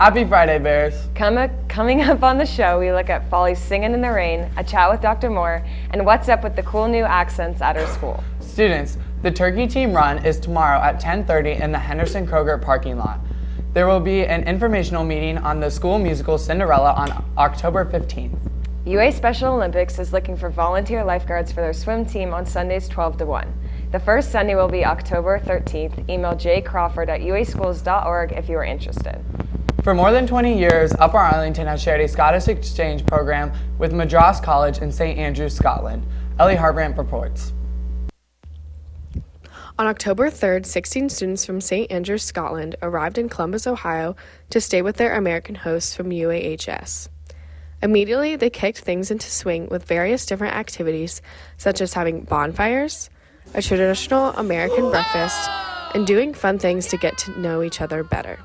Happy Friday, Bears. Coming up on the show, we look at Follies Singing in the Rain, a chat with Dr. Moore, and what's up with the cool new accents at our school. Students, the Turkey Team Run is tomorrow at 10:30 in the Henderson Kroger parking lot. There will be an informational meeting on the school musical Cinderella on October 15th. UA Special Olympics is looking for volunteer lifeguards for their swim team on Sundays 12 to 1. The first Sunday will be October 13th. Email jcrawford@uaschools.org if you are interested. For more than 20 years, Upper Arlington has shared a Scottish exchange program with Madras College in St. Andrews, Scotland. Ellie Hartrandt reports. On October 3rd, 16 students from St. Andrews, Scotland arrived in Columbus, Ohio to stay with their American hosts from UAHS. Immediately, they kicked things into swing with various different activities, such as having bonfires, a traditional American breakfast, and doing fun things to get to know each other better.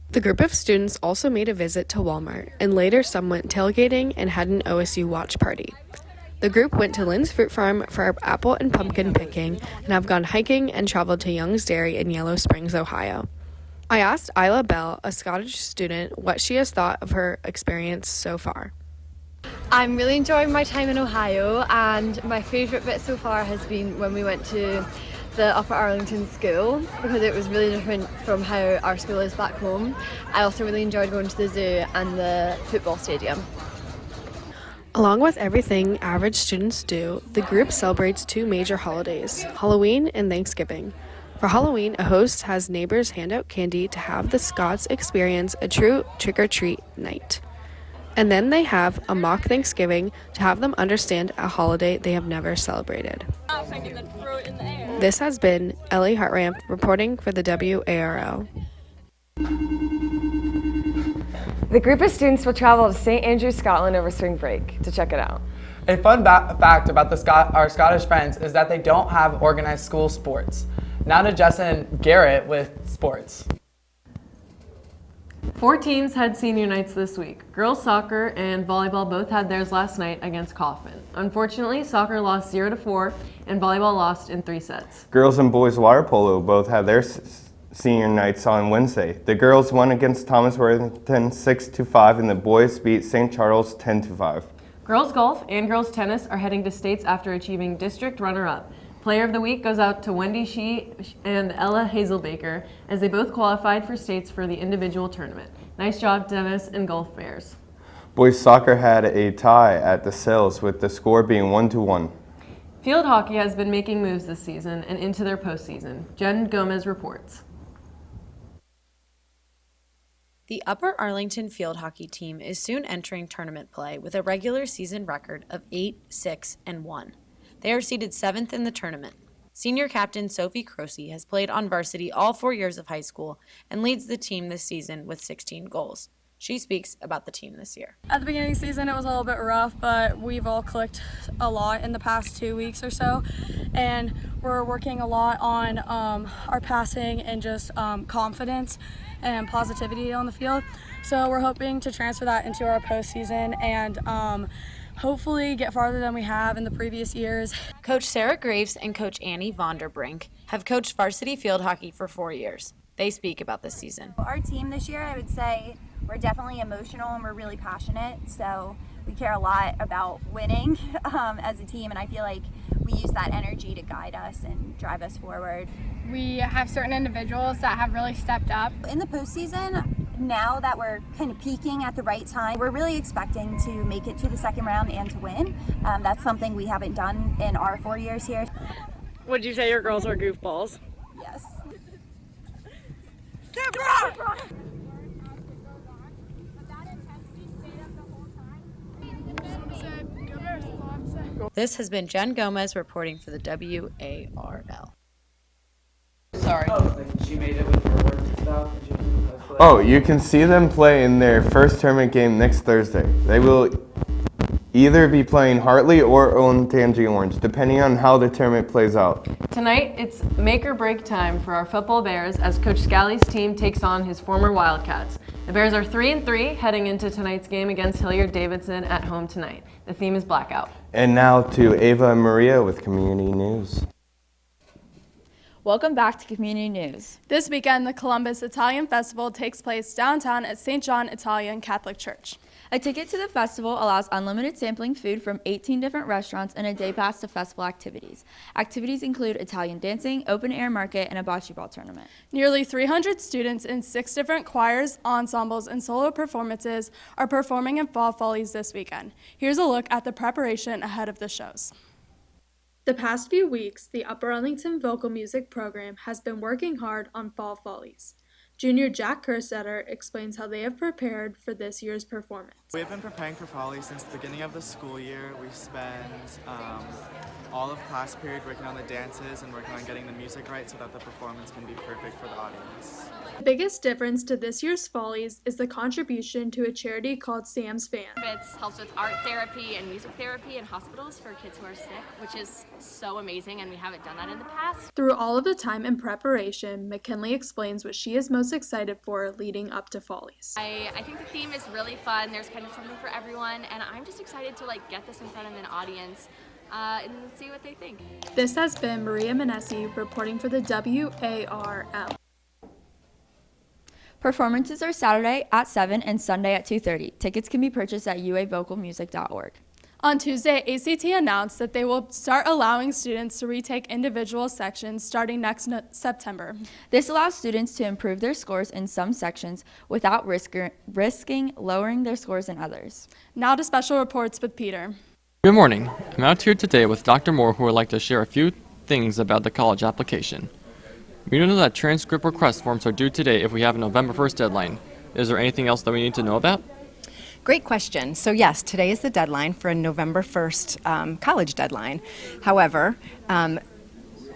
The group of students also made a visit to Walmart, and later some went tailgating and had an OSU watch party. The group went to Lynn's Fruit Farm for apple and pumpkin picking and have gone hiking and traveled to Young's Dairy in Yellow Springs, Ohio. I asked Isla Bell, a Scottish student, what she has thought of her experience so far. I'm really enjoying my time in Ohio, and my favourite bit so far has been when we went to the Upper Arlington school, because it was really different from how our school is back home. I also really enjoyed going to the zoo and the football stadium. Along with everything average students do, the group celebrates two major holidays, Halloween and Thanksgiving. For Halloween, a host has neighbors hand out candy to have the Scots experience a true trick-or-treat night. And then they have a mock Thanksgiving to have them understand a holiday they have never celebrated. This has been Ellie Hartrandt reporting for the WARL. The group of students will travel to St. Andrews, Scotland over spring break to check it out. A fun fact about our Scottish friends is that they don't have organized school sports. Now to Jess and Garrett with sports. 4 teams had senior nights this week. Girls soccer and volleyball both had theirs last night against Kaufman. Unfortunately, soccer lost 0-4 and volleyball lost in 3 sets. Girls and boys water polo both had their senior nights on Wednesday. The girls won against Thomas Worthington 6-5 and the boys beat St. Charles 10-5. Girls golf and girls tennis are heading to states after achieving district runner-up. Player of the week goes out to Wendy Shee and Ella Hazelbaker as they both qualified for states for the individual tournament. Nice job, Dennis and Golf Bears. Boys soccer had a tie at the Sills with the score being 1-1. Field hockey has been making moves this season and into their postseason. Jen Gomez reports. The Upper Arlington field hockey team is soon entering tournament play with a regular season record of 8-6-1. They are seeded 7th in the tournament. Senior captain Sophie Croce has played on varsity all 4 years of high school and leads the team this season with 16 goals. She speaks about the team this year. At the beginning of the season, it was a little bit rough, but we've all clicked a lot in the past 2 weeks or so, and we're working a lot on our passing and just confidence and positivity on the field. So we're hoping to transfer that into our postseason and hopefully get farther than we have in the previous years. Coach Sarah Graves and Coach Annie Vonderbrink have coached varsity field hockey for 4 years. They speak about this season. Our team this year, I would say, we're definitely emotional and we're really passionate. So we care a lot about winning as a team, and I feel like we use that energy to guide us and drive us forward. We have certain individuals that have really stepped up. In the postseason, now that we're kind of peaking at the right time, we're really expecting to make it to the second round and to win. That's something we haven't done in our 4 years here. Would you say your girls are goofballs? Yes. This has been Jen Gomez reporting for the WARL. Sorry. She made it with her work and stuff. Oh, you can see them play in their first tournament game next Thursday. They will either be playing Hartley or Olentangy Orange, depending on how the tournament plays out. Tonight, it's make or break time for our football Bears as Coach Scally's team takes on his former Wildcats. The Bears are 3-3 heading into tonight's game against Hilliard-Davidson at home tonight. The theme is blackout. And now to Ava and Maria with Community News. Welcome back to Community News. This weekend, the Columbus Italian Festival takes place downtown at St. John Italian Catholic Church. A ticket to the festival allows unlimited sampling food from 18 different restaurants and a day pass to festival activities. Activities include Italian dancing, open-air market, and a bocce ball tournament. Nearly 300 students in 6 different choirs, ensembles, and solo performances are performing in Fall Follies this weekend. Here's a look at the preparation ahead of the shows. The past few weeks, the Upper Arlington Vocal Music Program has been working hard on Fall Follies. Junior Jack Kerstetter explains how they have prepared for this year's performance. We've been preparing for Follies since the beginning of the school year. We spend all of class period working on the dances and working on getting the music right so that the performance can be perfect for the audience. The biggest difference to this year's Follies is the contribution to a charity called Sam's Fan. It helps with art therapy and music therapy in hospitals for kids who are sick, which is so amazing, and we haven't done that in the past. Through all of the time and preparation, McKinley explains what she is most excited for leading up to Follies. I think the theme is really fun. There's kind of something for everyone, and I'm just excited to get this in front of an audience and see what they think. This has been Maria Manessi reporting for the WARL. Performances are Saturday at 7 and Sunday at 2:30. Tickets can be purchased at uavocalmusic.org. On Tuesday, ACT announced that they will start allowing students to retake individual sections starting next September. This allows students to improve their scores in some sections without risking lowering their scores in others. Now to special reports with Peter. Good morning. I'm out here today with Dr. Moore, who would like to share a few things about the college application. We know that transcript request forms are due today if we have a November 1st deadline. Is there anything else that we need to know about? Great question. So yes, today is the deadline for a November 1st college deadline. However,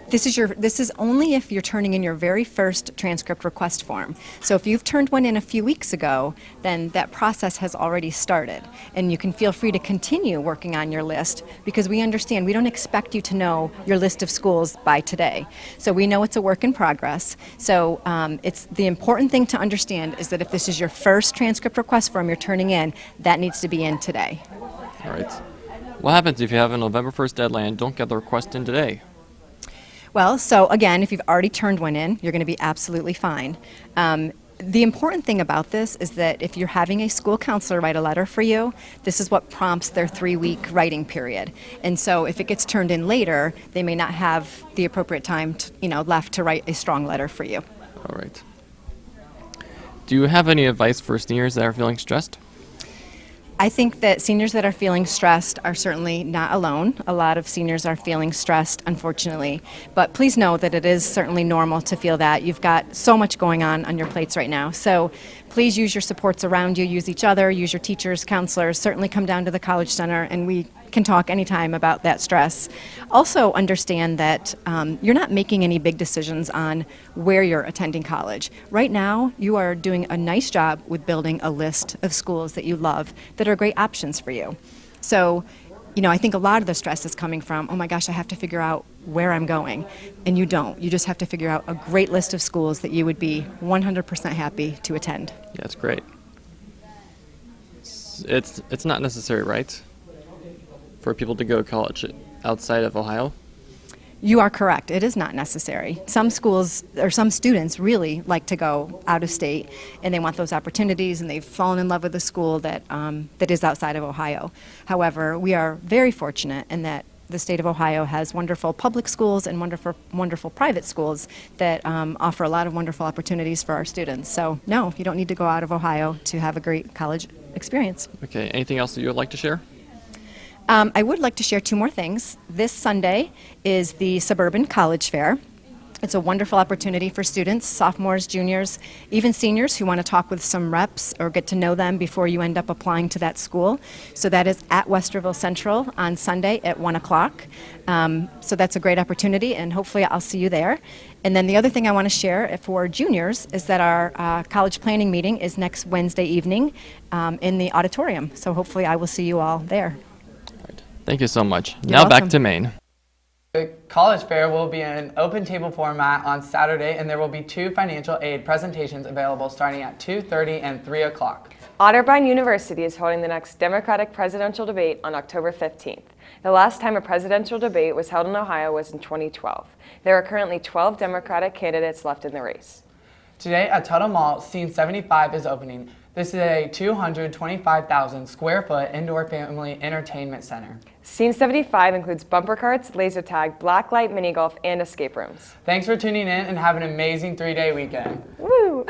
this is only if you're turning in your very first transcript request form. So if you've turned one in a few weeks ago, then that process has already started. And you can feel free to continue working on your list because we understand we don't expect you to know your list of schools by today. So we know it's a work in progress. So it's the important thing to understand is that if this is your first transcript request form you're turning in, that needs to be in today. All right. What happens if you have a November 1st deadline and don't get the request in today? Well, so again, if you've already turned one in, you're going to be absolutely fine. The important thing about this is that if you're having a school counselor write a letter for you, this is what prompts their 3-week writing period. And so if it gets turned in later, they may not have the appropriate time left to write a strong letter for you. All right. Do you have any advice for seniors that are feeling stressed? I think that seniors that are feeling stressed are certainly not alone. A lot of seniors are feeling stressed, unfortunately. But please know that it is certainly normal to feel that. You've got so much going on your plates right now. So please use your supports around you, use each other, use your teachers, counselors. Certainly come down to the College Center and we can talk anytime about that stress. Also understand that you're not making any big decisions on where you're attending college. Right now, you are doing a nice job with building a list of schools that you love that are great options for you. So, I think a lot of the stress is coming from, oh my gosh, I have to figure out where I'm going. And you don't. You just have to figure out a great list of schools that you would be 100% happy to attend. Yeah, that's great. It's not necessary, right, for people to go to college outside of Ohio? You are correct. It is not necessary. Some schools or some students really like to go out of state and they want those opportunities and they've fallen in love with a school that is outside of Ohio. However, we are very fortunate in that the state of Ohio has wonderful public schools and wonderful private schools that offer a lot of wonderful opportunities for our students. So no, you don't need to go out of Ohio to have a great college experience. Okay, anything else that you would like to share? I would like to share 2 more things. This Sunday is the Suburban College Fair. It's a wonderful opportunity for students, sophomores, juniors, even seniors who want to talk with some reps or get to know them before you end up applying to that school. So that is at Westerville Central on Sunday at 1 o'clock. So that's a great opportunity and hopefully I'll see you there. And then the other thing I want to share for juniors is that our college planning meeting is next Wednesday evening in the auditorium. So hopefully I will see you all there. Thank you so much. You're Now welcome. back to Maine. The college fair will be in open table format on Saturday, and there will be 2 financial aid presentations available starting at 2:30 and 3 o'clock. Otterbein University is holding the next Democratic presidential debate on October 15th. The last time a presidential debate was held in Ohio was in 2012. There are currently 12 Democratic candidates left in the race. Today at Tuttle Mall, Scene 75 is opening. This is a 225,000 square foot indoor family entertainment center. Scene 75 includes bumper carts, laser tag, blacklight mini golf, and escape rooms. Thanks for tuning in and have an amazing 3-day weekend. Woo!